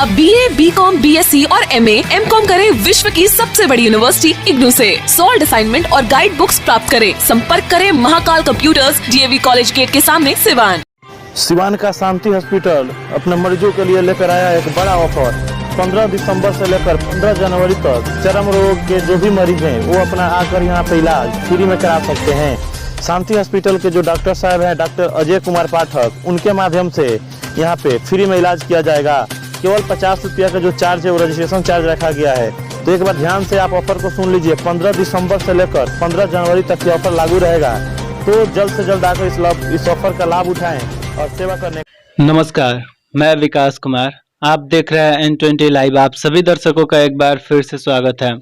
अब BA, BCom, BSc और MA, MCom करें विश्व की सबसे बड़ी यूनिवर्सिटी इग्नू से। सॉल्ड असाइनमेंट और गाइड बुक्स प्राप्त करें। संपर्क करें Mahakal computers, DAV college gate के सामने, सिवान। सिवान का शांति हॉस्पिटल अपने मरीजों के लिए लेकर आया एक बड़ा ऑफर। 15 दिसंबर से लेकर 15 जनवरी तक चर्म रोग के जो भी मरीज हैं वो अपना आकर यहाँ पे इलाज फ्री में करा सकते हैं। शांति हॉस्पिटल के जो डॉक्टर साहब हैं, डॉक्टर अजय कुमार पाठक, उनके माध्यम से यहाँ पे फ्री में इलाज किया जाएगा। केवल 50 रुपया का जो चार्ज है वो रजिस्ट्रेशन चार्ज रखा गया है। तो एक बार ध्यान से आप ऑफर को सुन लीजिए। 15 दिसंबर से लेकर 15 जनवरी तक ये ऑफर लागू रहेगा। तो जल्द से जल्द आकर इस ऑफर का लाभ उठाएं और सेवा करने। नमस्कार, मैं विकास कुमार, आप देख रहे हैं N20 लाइव। आप सभी दर्शकों का एक बार फिर से स्वागत है।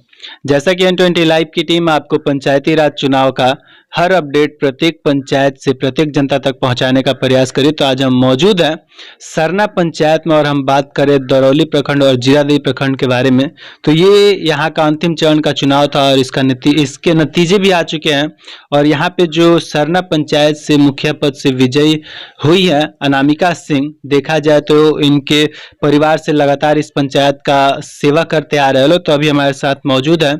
जैसा कि N20 लाइव की टीम आपको पंचायती राज चुनाव का हर अपडेट प्रत्येक पंचायत से प्रत्येक जनता तक पहुंचाने का प्रयास करी, तो आज हम मौजूद हैं सरना पंचायत में और हम बात करें दरौली प्रखंड और जीरादेवी प्रखंड के बारे में। तो ये यहाँ का अंतिम चरण का चुनाव था और इसके नतीजे भी आ चुके हैं। और यहाँ पे जो सरना पंचायत से मुखिया पद से विजयी हुई है अनामिका सिंह, देखा जाए तो इनके परिवार से लगातार इस पंचायत का सेवा करते आ रहे लोग। तो अभी हमारे साथ मौजूद है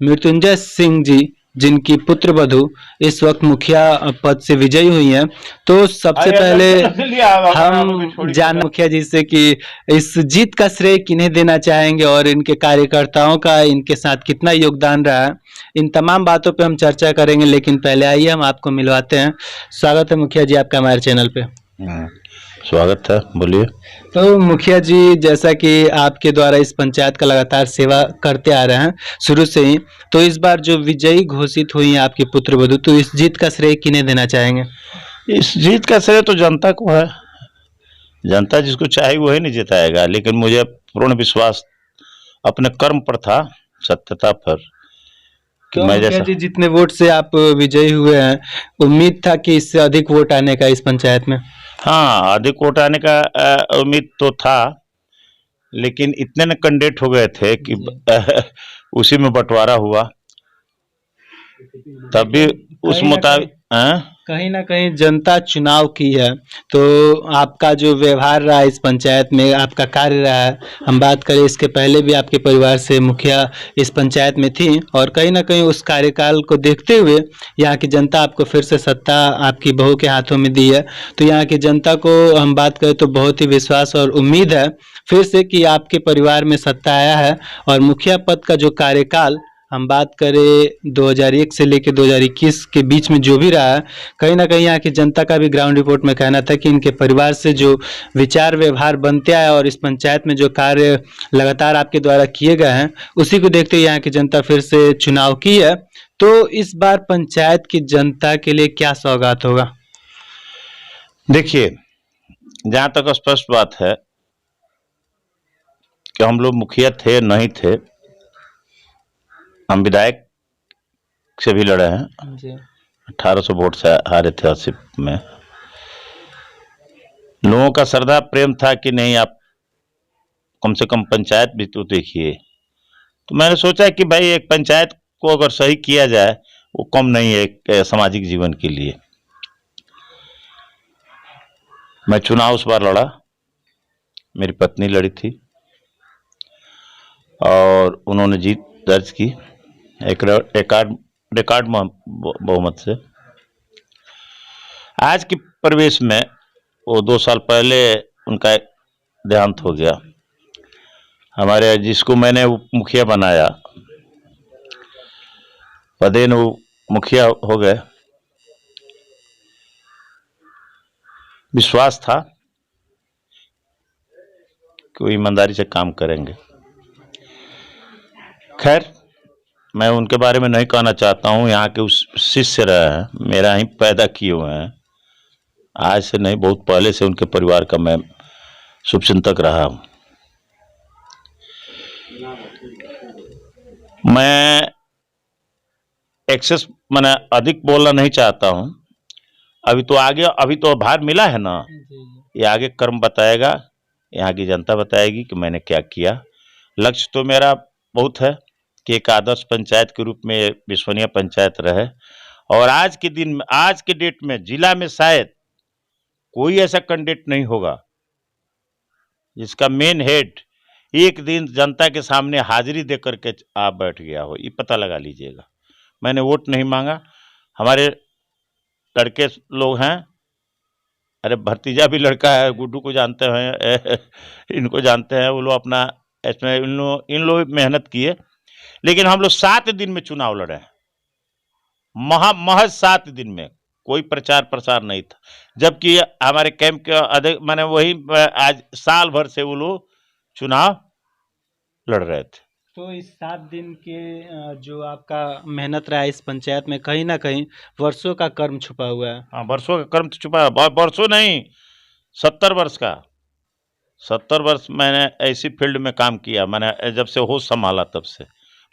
मृत्युंजय सिंह जी, जिनकी पुत्र वधु इस वक्त मुखिया पद से विजयी हुई हैं। तो सबसे पहले हम जान मुखिया जी से कि इस जीत का श्रेय किन्हें देना चाहेंगे और इनके कार्यकर्ताओं का इनके साथ कितना योगदान रहा है, इन तमाम बातों पे हम चर्चा करेंगे। लेकिन पहले आइए हम आपको मिलवाते हैं। स्वागत है मुखिया जी आपका हमारे चैनल पे। स्वागत है, बोलिए। तो मुखिया जी, जैसा कि आपके द्वारा इस पंचायत का लगातार सेवा करते आ रहे हैं शुरू से ही, तो इस बार जो विजयी घोषित हुई है आपकी पुत्र वधु, तो इस जीत का श्रेय किन्हें देना चाहेंगे? इस जीत का श्रेय तो जनता को है। जनता जिसको चाहे वही नहीं जिताएगा, लेकिन मुझे पूर्ण विश्वास अपने कर्म पर था, सत्यता पर। तो मुखिया जी, जितने वोट से आप विजयी हुए हैं, उम्मीद था कि इससे अधिक वोट आने का इस पंचायत में? हाँ, अधिक वोट आने का उम्मीद तो था, लेकिन इतने न कैंडिडेट हो गए थे कि उसी में बंटवारा हुआ। तब भी उस मुताबिक कहीं ना कहीं जनता चुनाव की है, तो आपका जो व्यवहार रहा इस पंचायत में, आपका कार्य रहा है, हम बात करें इसके पहले भी आपके परिवार से मुखिया इस पंचायत में थी, और कहीं ना कहीं उस कार्यकाल को देखते हुए यहाँ की जनता आपको फिर से सत्ता आपकी बहू के हाथों में दी है। तो यहाँ की जनता को हम बात करें तो बहुत ही विश्वास और उम्मीद है फिर से कि आपके परिवार में सत्ता आया है। और मुखिया पद का जो कार्यकाल हम बात करें 2001 से लेकर 2021 के बीच में जो भी रहा है, कहीं ना कहीं यहाँ की जनता का भी ग्राउंड रिपोर्ट में कहना था कि इनके परिवार से जो विचार व्यवहार बनते आया और इस पंचायत में जो कार्य लगातार आपके द्वारा किए गए हैं, उसी को देखते हुए यहाँ की जनता फिर से चुनाव की है। तो इस बार पंचायत की जनता के लिए क्या सौगात होगा? देखिए, जहाँ तक स्पष्ट बात है कि हम लोग मुखिया थे नहीं थे, हम विधायक से भी लड़े हैं जी। 1800 वोट से हारे थे 80 में। लोगों का श्रद्धा प्रेम था कि नहीं, आप कम से कम पंचायत भी तो देखिए। तो मैंने सोचा कि भाई एक पंचायत को अगर सही किया जाए, वो कम नहीं है एक सामाजिक जीवन के लिए। मैं चुनाव उस बार लड़ा, मेरी पत्नी लड़ी थी और उन्होंने जीत दर्ज की एक रिकॉर्ड बहुमत से। आज के परिवेश में वो 2 साल पहले उनका देहांत हो गया। हमारे जिसको मैंने मुखिया बनाया, पदेन वो मुखिया हो गए। विश्वास था कि वो ईमानदारी से काम करेंगे। खैर, मैं उनके बारे में नहीं कहना चाहता हूँ। यहाँ के उस शिष्य रहे हैं, मेरा ही पैदा किए हुए हैं। आज से नहीं, बहुत पहले से उनके परिवार का मैं शुभचिंतक रहा हूँ। मैं एक्सेस मैंने अधिक बोलना नहीं चाहता हूँ। अभी तो आगे, अभी तो भार मिला है ना, ये आगे कर्म बताएगा, यहाँ की जनता बताएगी कि मैंने क्या किया। लक्ष्य तो मेरा बहुत है कि एक आदर्श पंचायत के रूप में विश्वसनीय पंचायत रहे। और आज के दिन में, आज के डेट में जिला में शायद कोई ऐसा कैंडिडेट नहीं होगा जिसका मेन हेड एक दिन जनता के सामने हाजिरी दे करके आप बैठ गया हो, ये पता लगा लीजिएगा। मैंने वोट नहीं मांगा। हमारे लड़के लोग हैं, अरे भतीजा भी लड़का है, गुड्डू को जानते हैं, इनको जानते हैं, वो लोग अपना इसमें इन लोग मेहनत किए, लेकिन हम लोग 7 दिन में चुनाव लड़े हैं। महज 7 दिन में, कोई प्रचार प्रसार नहीं था, जबकि हमारे कैंप के अधिक मैंने वही आज साल भर से वो लोग चुनाव लड़ रहे थे। तो इस 7 दिन के जो आपका मेहनत रहा है इस पंचायत में, कहीं ना कहीं वर्षों का कर्म छुपा हुआ है। हाँ, वर्षों का कर्म तो छुपा है, वर्षों नहीं, 70 वर्ष का। 70 वर्ष मैंने ऐसी फील्ड में काम किया, मैंने जब से होश संभाला तब से,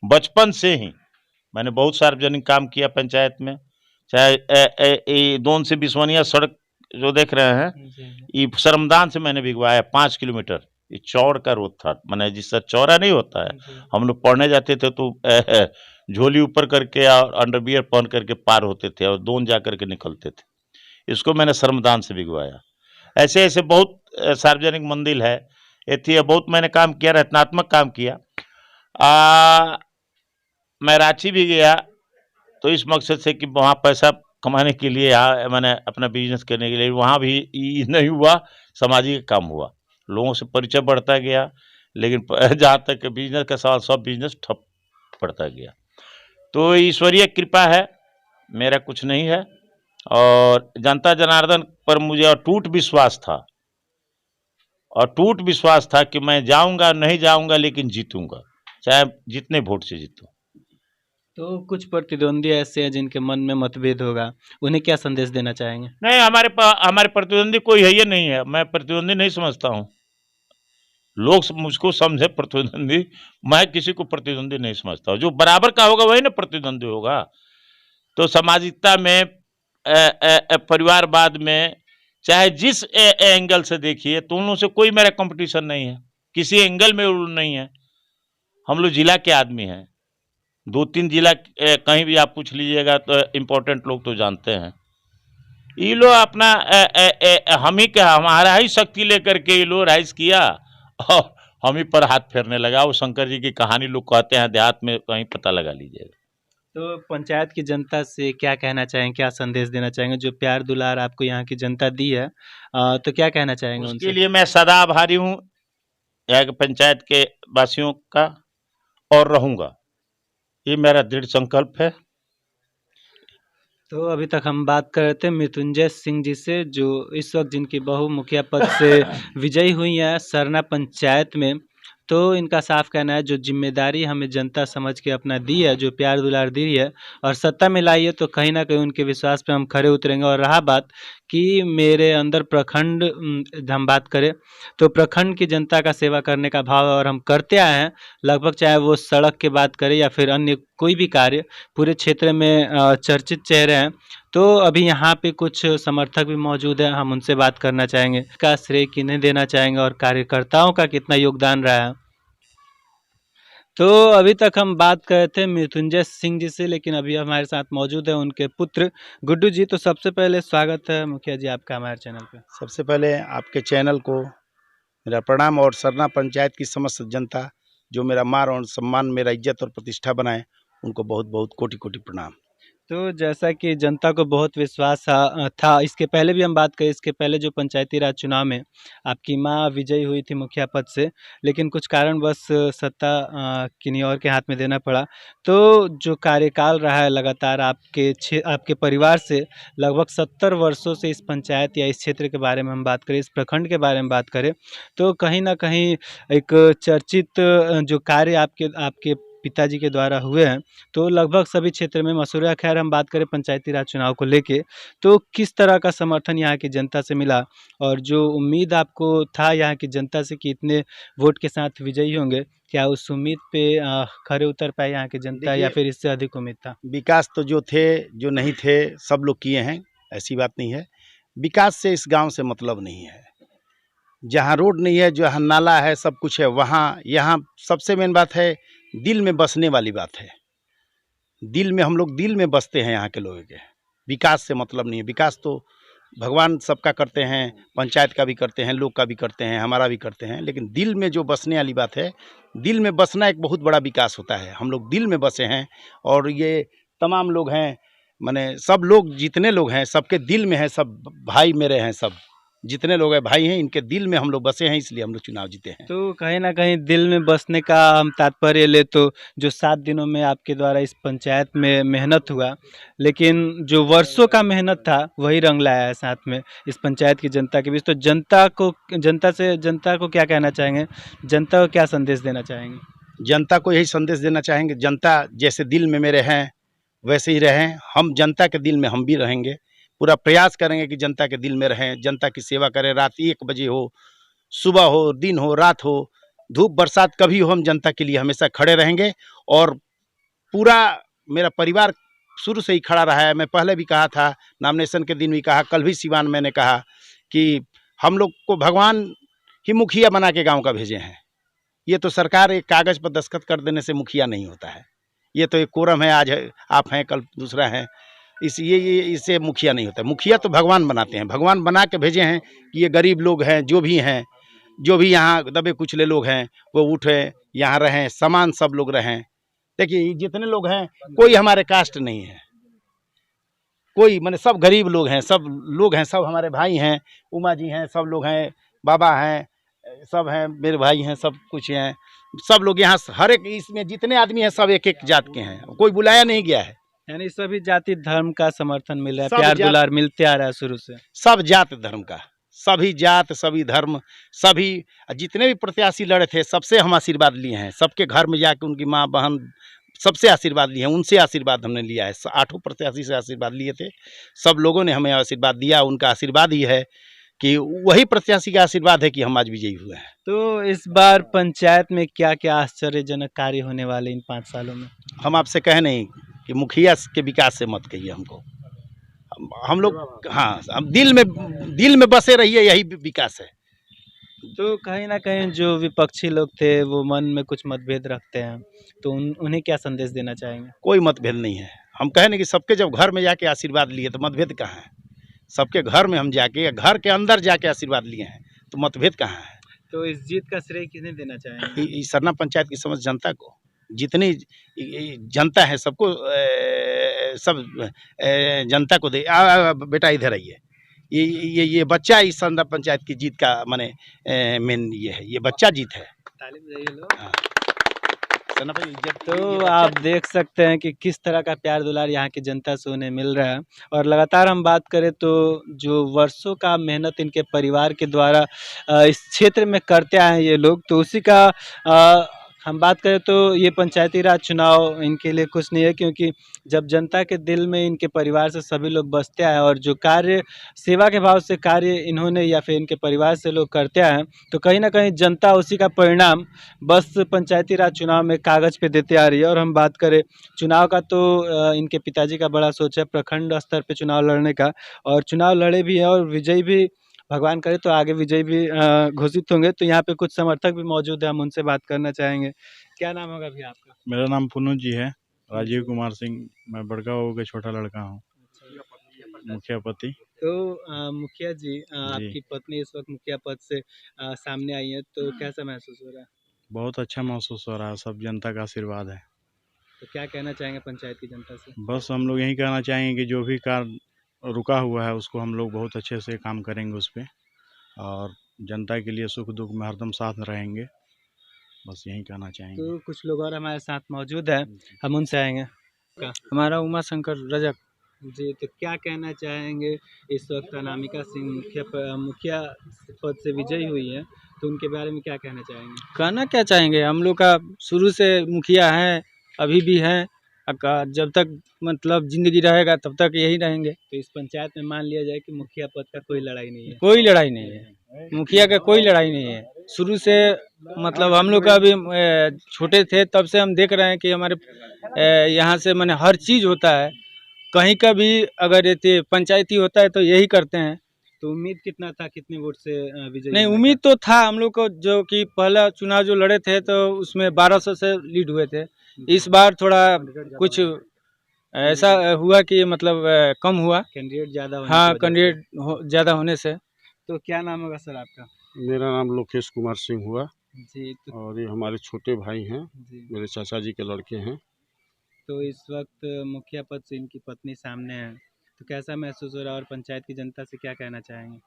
बचपन से ही मैंने बहुत सार्वजनिक काम किया पंचायत में। चाहे दोन से बिस्वनिया सड़क जो देख रहे हैं, ये शर्मदान से मैंने भिगवाया 5 किलोमीटर। ये चौड़ का रोड था, मैंने जिससे चौड़ा नहीं होता है, हम लोग पढ़ने जाते थे तो झोली ऊपर करके और अंडरवियर पहन करके पार होते थे और दोन जा करके निकलते थे। इसको मैंने श्रमदान से भिगवाया। ऐसे ऐसे बहुत सार्वजनिक मंदिर है, एथी बहुत मैंने काम किया, रचनात्मक काम किया। मैं रांची भी गया तो इस मकसद से कि वहाँ पैसा कमाने के लिए, यहाँ मैंने अपना बिजनेस करने के लिए, वहाँ भी नहीं हुआ, सामाजिक काम हुआ, लोगों से परिचय बढ़ता गया, लेकिन जहाँ तक बिजनेस का सवाल, सब बिजनेस ठप पड़ता गया। तो ईश्वरीय कृपा है, मेरा कुछ नहीं है, और जनता जनार्दन पर मुझे अटूट विश्वास था, अटूट विश्वास था कि मैं जाऊंगा नहीं जाऊंगा लेकिन जीतूंगा, चाहे जितने वोट से जीतूं। तो कुछ प्रतिद्वंदी ऐसे हैं जिनके मन में मतभेद होगा, उन्हें क्या संदेश देना चाहेंगे? नहीं, हमारे प्रतिद्वंदी कोई है, ये नहीं है, मैं प्रतिद्वंदी नहीं समझता हूँ। लोग मुझको समझे प्रतिद्वंदी, मैं किसी को प्रतिद्वंदी नहीं समझता हूँ। जो बराबर का होगा वही ना प्रतिद्वंदी होगा। तो सामाजिकता में, परिवारवाद में, चाहे जिस एंगल से देखिए, तो उन लोगों से कोई मेरा कंपटीशन नहीं है, किसी एंगल में नहीं है। हम लोग जिला के आदमी हैं, 2-3 जिला कहीं भी आप पूछ लीजिएगा तो इम्पोर्टेंट लोग तो जानते हैं। ये लोग अपना हम ही का, हमारा ही शक्ति लेकर के ये लोग राइज किया और हम ही पर हाथ फेरने लगा। वो शंकर जी की कहानी लोग कहते हैं, देहात में कहीं पता लगा लीजिएगा। तो पंचायत की जनता से क्या कहना चाहेंगे, क्या संदेश देना चाहेंगे? जो प्यार दुलार आपको यहाँ की जनता दी है, तो क्या कहना चाहेंगे उसके उनसे? लिए मैं सदा आभारी हूँ यहाँ के पंचायत के वासियों का, और रहूँगा, ये मेरा दृढ़ संकल्प है। तो अभी तक हम बात कर रहे थे मृत्युंजय सिंह जी से, जो इस वक्त जिनकी बहू मुखिया पद से विजयी हुई है सरना पंचायत में। तो इनका साफ कहना है, जो जिम्मेदारी हमें जनता समझ के अपना दी है, जो प्यार दुलार दी है और सत्ता में लाई है, तो कहीं ना कहीं उनके विश्वास पे हम खरे उतरेंगे। और रहा बात कि मेरे अंदर प्रखंड, हम बात करें तो प्रखंड की जनता का सेवा करने का भाव है और हम करते आए हैं लगभग, चाहे वो सड़क की बात करें या फिर अन्य कोई भी कार्य, पूरे क्षेत्र में चर्चित चेहरे हैं। तो अभी यहाँ पे कुछ समर्थक भी मौजूद हैं, हम उनसे बात करना चाहेंगे। का श्रेय किन्हें देना चाहेंगे और कार्यकर्ताओं का कितना योगदान रहा है? तो अभी तक हम बात कर रहे थे मृत्युंजय सिंह जी से, लेकिन अभी हमारे साथ मौजूद है उनके पुत्र गुड्डू जी। तो सबसे पहले स्वागत है मुखिया जी आपका हमारे चैनल पे। सबसे पहले आपके चैनल को मेरा प्रणाम, और सरना पंचायत की समस्त जनता जो मेरा मान और सम्मान, मेरा इज्जत और प्रतिष्ठा बनाए, उनको बहुत बहुत कोटि कोटि प्रणाम। तो जैसा कि जनता को बहुत विश्वास था, इसके पहले भी हम बात करें, इसके पहले जो पंचायती राज चुनाव में आपकी मां विजयी हुई थी मुखिया पद से, लेकिन कुछ कारणवश सत्ता किन्हीं और के हाथ में देना पड़ा। तो जो कार्यकाल रहा है लगातार आपके परिवार से लगभग 70 वर्षों से इस पंचायत या इस क्षेत्र के बारे में हम बात करें, इस प्रखंड के बारे में बात करें, तो कहीं ना कहीं एक चर्चित जो कार्य आपके पिताजी के द्वारा हुए हैं, तो लगभग सभी क्षेत्र में मशहूर है। खैर हम बात करें पंचायती राज चुनाव को लेके, तो किस तरह का समर्थन यहाँ की जनता से मिला, और जो उम्मीद आपको था यहाँ की जनता से कि इतने वोट के साथ विजयी होंगे, क्या उस उम्मीद पे खरे उतर पाए यहाँ की जनता, या फिर इससे अधिक उम्मीद था? विकास तो जो थे जो नहीं थे सब लोग किए हैं, ऐसी बात नहीं है। विकास से इस गांव से मतलब नहीं है। जहाँ रोड नहीं है, जहाँ नाला है, सब कुछ है, वहाँ यहाँ सबसे मेन बात है दिल में बसने वाली बात है। दिल में, हम लोग दिल में बसते हैं यहाँ के लोगों के। विकास से मतलब नहीं है। विकास तो भगवान सबका करते हैं, पंचायत का भी करते हैं, लोग का भी करते हैं, हमारा भी करते हैं, लेकिन दिल में जो बसने वाली बात है, दिल में बसना एक बहुत बड़ा विकास होता है। हम लोग दिल में बसे हैं और ये तमाम लोग हैं, माने सब लोग जितने लोग हैं सबके दिल में है, सब भाई मेरे हैं, सब जितने लोग हैं भाई हैं, इनके दिल में हम लोग बसे हैं, इसलिए हम लोग चुनाव जीते हैं। तो कहीं ना कहीं दिल में बसने का हम तात्पर्य ले तो जो 7 दिनों में आपके द्वारा इस पंचायत में मेहनत हुआ, लेकिन जो वर्षों का मेहनत था वही रंग लाया है साथ में इस पंचायत की जनता के बीच। तो जनता को क्या कहना चाहेंगे, जनता को क्या संदेश देना चाहेंगे? जनता को यही संदेश देना चाहेंगे, जनता जैसे दिल में मेरे हैं वैसे ही रहें, हम जनता के दिल में हम भी रहेंगे। पूरा प्रयास करेंगे कि जनता के दिल में रहें, जनता की सेवा करें। रात 1 बजे हो, सुबह हो, दिन हो, रात हो, धूप बरसात कभी हो, हम जनता के लिए हमेशा खड़े रहेंगे। और पूरा मेरा परिवार शुरू से ही खड़ा रहा है। मैं पहले भी कहा था, नॉमिनेशन के दिन भी कहा, कल भी सिवान मैंने कहा कि हम लोग को भगवान ही मुखिया बना के गाँव का भेजे हैं। ये तो सरकार एक कागज़ पर दस्तखत कर देने से मुखिया नहीं होता है। ये तो एक कोरम है, आज आप हैं कल दूसरा है, इससे मुखिया नहीं होता। मुखिया तो भगवान बनाते हैं, भगवान बना के भेजे हैं कि ये गरीब लोग हैं, जो भी यहाँ दबे कुचले लोग हैं, वो उठे यहाँ रहें, समान सब लोग रहें। देखिए जितने लोग हैं कोई हमारे कास्ट नहीं है, कोई माने सब गरीब लोग हैं, सब हमारे भाई हैं, उमा जी हैं, सब लोग हैं, बाबा हैं, सब हैं, मेरे भाई हैं, सब कुछ हैं, सब लोग यहाँ हर एक इसमें जितने आदमी हैं सब एक एक जात के हैं, कोई बुलाया नहीं गया है। यानी सभी जाति धर्म का समर्थन मिल रहा है, सब प्यार जात- दुलार मिलते आ रहा है शुरू से। सब जात धर्म का, सभी जात, सभी धर्म, सभी जितने भी प्रत्याशी लड़े थे सबसे हम आशीर्वाद लिए हैं। सबके घर में जाके उनकी माँ बहन सबसे आशीर्वाद लिए हैं, उनसे आशीर्वाद हमने लिया है। 8 प्रत्याशी से आशीर्वाद लिए थे, सब लोगों ने हमें आशीर्वाद दिया। उनका आशीर्वाद ही है कि वही प्रत्याशी का आशीर्वाद है कि हम आज विजयी हुए हैं। तो इस बार पंचायत में क्या क्या आश्चर्यजनक कार्य होने वाले इन 5 सालों में? हम हम आपसे कहे नहीं कि मुखिया के विकास से मत कहिए हमको, हम लोग हाँ, हम दिल में बसे रहिए, यही विकास है। तो कहीं ना कहीं जो विपक्षी लोग थे वो मन में कुछ मतभेद रखते हैं, तो उन्हें क्या संदेश देना चाहेंगे? कोई मतभेद नहीं है। हम कहे नहीं कि सबके जब घर में जाके आशीर्वाद लिए तो मतभेद कहाँ है? सबके घर में हम जाके, घर के अंदर जाके आशीर्वाद लिए हैं, तो मतभेद कहाँ है? तो इस जीत का श्रेय किन्हें देना चाहेंगे? इस सरना पंचायत की समझ जनता को, जितनी जनता है सबको, सब जनता को दे। बेटा इधर आइए, ये बच्चा इस सरना पंचायत की जीत का माने मेन ये है, ये बच्चा जीत है। तालीम दीजिए लोग। हाँ। सरना भाई, तो आप देख सकते हैं कि किस तरह का प्यार दुलार यहाँ की जनता से उन्हें मिल रहा है। और लगातार हम बात करें तो जो वर्षों का मेहनत इनके परिवार के द्वारा इस क्षेत्र में करते आए हैं ये लोग, तो उसी का हम बात करें तो ये पंचायती राज चुनाव इनके लिए कुछ नहीं है, क्योंकि जब जनता के दिल में इनके परिवार से सभी लोग बसते आए और जो कार्य सेवा के भाव से कार्य इन्होंने या फिर इनके परिवार से लोग करते आए हैं, तो कहीं ना कहीं जनता उसी का परिणाम बस पंचायती राज चुनाव में कागज़ पे देते आ रही है। और हम बात करें चुनाव का तो इनके पिताजी का बड़ा सोच है प्रखंड स्तर पे चुनाव लड़ने का, और चुनाव लड़े भी हैं और विजयी भी भगवान करे तो आगे विजयी भी घोषित होंगे। तो यहाँ पे कुछ समर्थक भी मौजूद है, हम उनसे बात करना चाहेंगे। क्या नाम होगा भैया आपका? मेरा नाम पुनू जी है, राजीव कुमार सिंह। मैं बड़का बाबू का छोटा लड़का हूँ, मुखिया पति। तो मुखिया जी, आपकी पत्नी इस वक्त मुखिया पद से सामने आई है, तो कैसा महसूस हो रहा है? बहुत अच्छा महसूस हो रहा है, सब जनता का आशीर्वाद है। तो क्या कहना चाहेंगे पंचायत की जनता से? बस हम लोग यही कहना चाहेंगे कि जो भी कार्य रुका हुआ है उसको हम लोग बहुत अच्छे से काम करेंगे उस पर, और जनता के लिए सुख दुख में हरदम साथ रहेंगे, बस यही कहना चाहेंगे। तो कुछ लोग और हमारे साथ मौजूद हैं, हम उनसे आएंगे। हमारा उमा शंकर रजक जी, तो क्या कहना चाहेंगे? इस वक्त अनामिका सिंह मुखिया पद से विजयी हुई है, तो उनके बारे में क्या कहना चाहेंगे? कहना क्या चाहेंगे, हम लोग का शुरू से मुखिया है, अभी भी है, जब तक मतलब जिंदगी रहेगा तब तक यही रहेंगे। तो इस पंचायत में मान लिया जाए कि मुखिया पद का कोई लड़ाई नहीं है? कोई लड़ाई नहीं है, मुखिया का कोई लड़ाई नहीं है। शुरू से मतलब हम लोग का अभी छोटे थे तब से हम देख रहे हैं कि हमारे यहाँ से माने हर चीज़ होता है, कहीं का भी अगर ये पंचायती होता है तो यही करते हैं। तो उम्मीद कितना था, कितने वोट से विजयी? नहीं, उम्मीद तो था हम लोग को, जो कि पहला चुनाव जो लड़े थे तो उसमें 1200 से लीड हुए थे। इस बार थोड़ा कुछ ऐसा हुआ कि मतलब कम हुआ। कैंडिडेट ज़्यादा होने हाँ, की वजह से। कैंडिडेट ज़्यादा होने से। तो क्या नाम होगा सर आपका? मेरा नाम लोकेश कुमार सिंह हुआ जी तो और ये हमारे छोटे भाई हैं, जी मेरे चाचा जी के लड़के हैं। तो इस वक्त मुखिया पद से इनकी पत्नी सामने है, तो कैसा महसूस हो रहा है और पंचायत की जनता से क्या कहना चाहेंगे?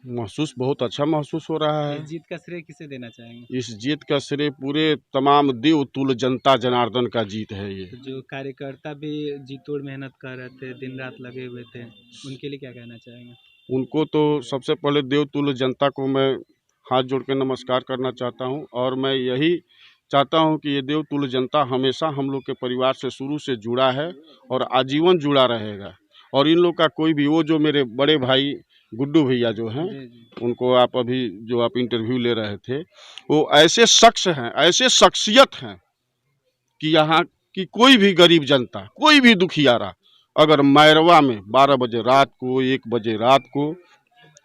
महसूस बहुत अच्छा महसूस हो रहा है। इस जीत का श्रेय किसे देना चाहेंगे? इस जीत का श्रेय पूरे तमाम देवतुल्य जनता जनार्दन का जीत है ये। तो जो कार्यकर्ता भी जी तोड़ मेहनत कर रहे थे, दिन रात लगे हुए थे, उनके लिए क्या कहना चाहेंगे? उनको तो सबसे पहले देवतुल्य जनता को मैं हाथ जोड़ के नमस्कार करना चाहता हूँ और मैं यही चाहता हूँ कि ये देवतुल्य जनता हमेशा हम लोग के परिवार से शुरू से जुड़ा है और आजीवन जुड़ा रहेगा। और इन लोग का कोई भी, वो जो मेरे बड़े भाई गुड्डू भैया जो हैं, जी जी उनको आप अभी जो आप इंटरव्यू ले रहे थे, वो ऐसे शख्स हैं, ऐसे शख्सियत हैं कि यहाँ की कोई भी गरीब जनता, कोई भी दुखियारा अगर मैरवा में 12 बजे रात को, 1 बजे रात को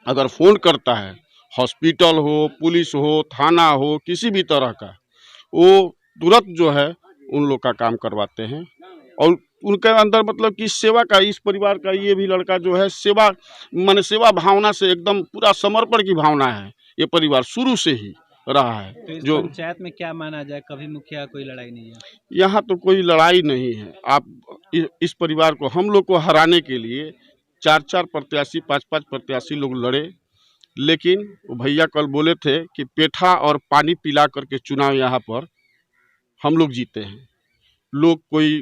अगर फ़ोन करता है, हॉस्पिटल हो, पुलिस हो, थाना हो, किसी भी तरह का, वो तुरंत जो है उन लोग का काम करवाते हैं। और उनके अंदर मतलब कि सेवा का, इस परिवार का ये भी लड़का जो है सेवा माने सेवा भावना से एकदम पूरा समर्पण की भावना है, ये परिवार शुरू से ही रहा है। तो इस जो पंचायत में क्या माना जाए, कभी मुखिया कोई लड़ाई नहीं है? यहाँ तो कोई लड़ाई नहीं है। आप इस परिवार को, हम लोग को हराने के लिए 4-4 प्रत्याशी, 5-5 प्रत्याशी लोग लड़े, लेकिन वो भैया कल बोले थे कि पेठा और पानी पिला करके चुनाव यहाँ पर हम लोग जीते हैं। लोग कोई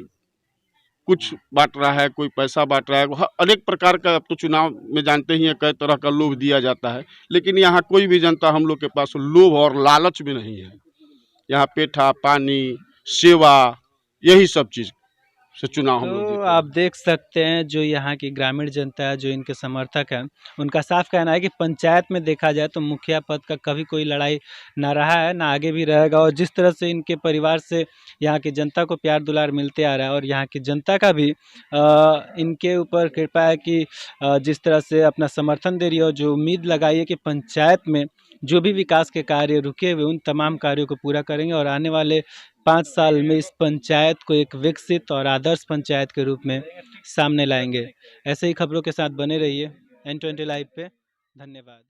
कुछ बांट रहा है, कोई पैसा बांट रहा है, अनेक प्रकार का, अब तो चुनाव में जानते ही हैं कई तरह का लोभ दिया जाता है, लेकिन यहाँ कोई भी जनता हम लोग के पास लोभ और लालच में नहीं है। यहाँ पेठा, पानी, सेवा, यही सब चीज़ से चुनाव हम लोग तो जीते हैं। आप देख सकते हैं जो यहाँ की ग्रामीण जनता है, जो इनके समर्थक हैं, उनका साफ कहना है कि पंचायत में देखा जाए तो मुखिया पद का कभी कोई लड़ाई ना रहा है, ना आगे भी रहेगा। और जिस तरह से इनके परिवार से यहाँ की जनता को प्यार दुलार मिलते आ रहा है और यहाँ की जनता का भी इनके ऊपर कृपा है कि जिस तरह से अपना समर्थन दे रही है और जो उम्मीद लगाई है कि पंचायत में जो भी विकास के कार्य रुके हुए उन तमाम कार्यों को पूरा करेंगे और आने वाले 5 साल में इस पंचायत को एक विकसित और आदर्श पंचायत के रूप में सामने लाएंगे। ऐसे ही खबरों के साथ बने रहिए N20 लाइव पे। धन्यवाद।